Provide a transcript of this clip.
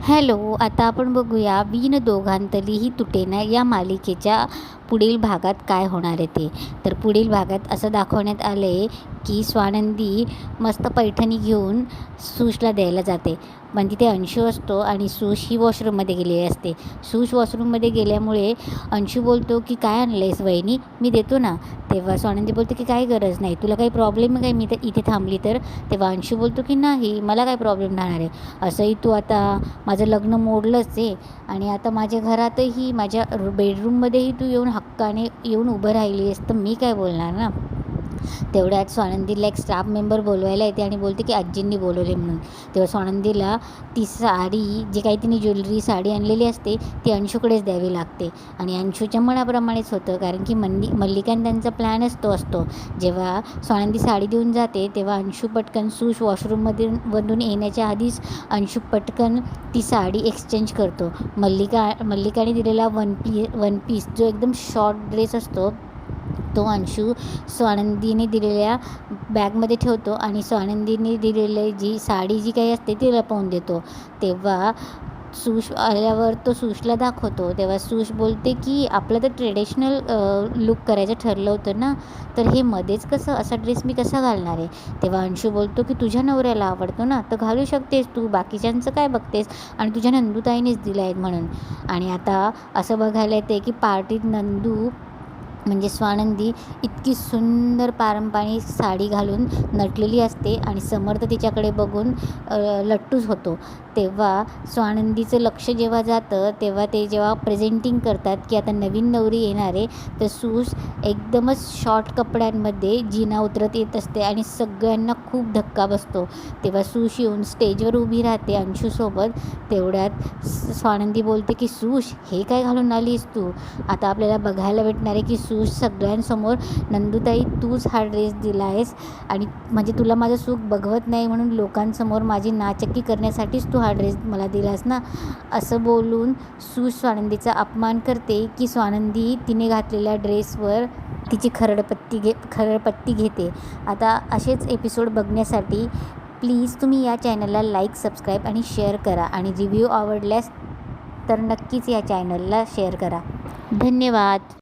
Hello, आता आपण बघूया विण दोघांतली ही तुटेना या मालिकेच्या पुढील भागात काय होणार आहे ते. तर पुढील भागात असं दाखवण्यात आलं आहे की स्वानंदी मस्त पैठणी घेऊन सुशला द्यायला जाते. पण तिथे अंशू असतो आणि सुश ही वॉशरूममध्ये गेलेली असते. सुश वॉशरूममध्ये गेल्यामुळे अंशू बोलतो की काय आणलं आहेस वहिनी, मी देतो ना. तेव्हा स्वानंदी बोलतो की काही गरज नाही, तुला काही प्रॉब्लेम आहे काय मी तर इथे थांबली तर. तेव्हा अंशू बोलतो की नाही, मला काय प्रॉब्लेम राहणार आहे. असंही तू आता माझं लग्न मोडलंच आहे आणि आता माझ्या घरातही माझ्या बेडरूममध्येही तू येऊन हक्काने येऊन उभं राहिली आहेस तर मी काय बोलणार ना. तेवढ्यात स्वानंदीला एक स्टाफ मेंबर बोलवायला येते आणि बोलते की आजींनी बोलवले म्हणून. तेव्हा स्वानंदीला ती साडी जी काही तिने ज्वेलरी साडी आणलेली असते ती अंशूकडेच द्यावी लागते आणि अंशूच्या मनाप्रमाणेच होतं, कारण की मल्लिका त्यांचा प्लॅनच तो असतो. जेव्हा स्वानंदी साडी देऊन जाते तेव्हा अंशू पटकन सुश वॉशरूममधून येण्याच्या आधीच अंशू पटकन ती साडी एक्सचेंज करतो. मल्लिकाने दिलेला वन पीस जो एकदम शॉर्ट ड्रेस असतो तो अंशू स्वानंदीने दिलेल्या बॅगमध्ये ठेवतो आणि स्वानंदीने दिलेली जी साडी जी काही असते ती लपवून देतो. तेव्हा सुश आल्यावर तो सुशला दाखवतो. तेव्हा सुश बोलते की आपलं तर ट्रेडिशनल लुक करायचं ठरलं होतं ना, तर हे मध्येच कसं असा ड्रेस मी कसा घालणार आहे. तेव्हा अंशू बोलतो की तुझ्या नवऱ्याला आवडतो ना तर घालू शकतेस तू, बाकीच्यांचं काय बघतेस आणि तुझ्या नंदूताईनेच दिलं आहेत म्हणून. आणि आता असं बघायला येते की पार्टीत नंदू म्हणजे स्वानंदी इतकी सुंदर पारंपरिक साडी घालून नटलेली असते आणि समर्थ तिच्याकडे बघून लट्टूच होतो. तेव्हा स्वानंदीचं लक्ष जेव्हा जातं तेव्हा ते जेव्हा प्रेझेंटिंग करतात की आता नवीन नवरी येणार आहे तर सूस एकदमच शॉर्ट कपड्यांमध्ये जिना उतरत येत असते आणि सगळ्यांना खूप धक्का बसतो. तेव्हा सूश येऊन स्टेजवर उभी राहते अंशूसोबत. तेवढ्यात स्वानंदी बोलते की सूश हे काय घालून आलीस तू. आता आपल्याला बघायला भेटणार आहे की सूश सगळ्यांसमोर नंदूताई तूच हा ड्रेस दिला आहेस आणि म्हणजे तुला माझं सुख बघवत नाही म्हणून लोकांसमोर माझी नाचक्की करण्यासाठीच तू हा ड्रेस मला दिलास ना. असं बोलून सूश स्वानंदीचा अपमान करते की स्वानंदी तिने घातलेल्या ड्रेसवर तिची खरडपट्टी घेते. आता असेच एपिसोड बघण्यासाठी प्लीज तुम्ही या चॅनलला लाईक, सबस्क्राईब आणि शेअर करा आणि रिव्ह्यू आवडल्यास तर नक्कीच या चॅनलला शेअर करा. धन्यवाद.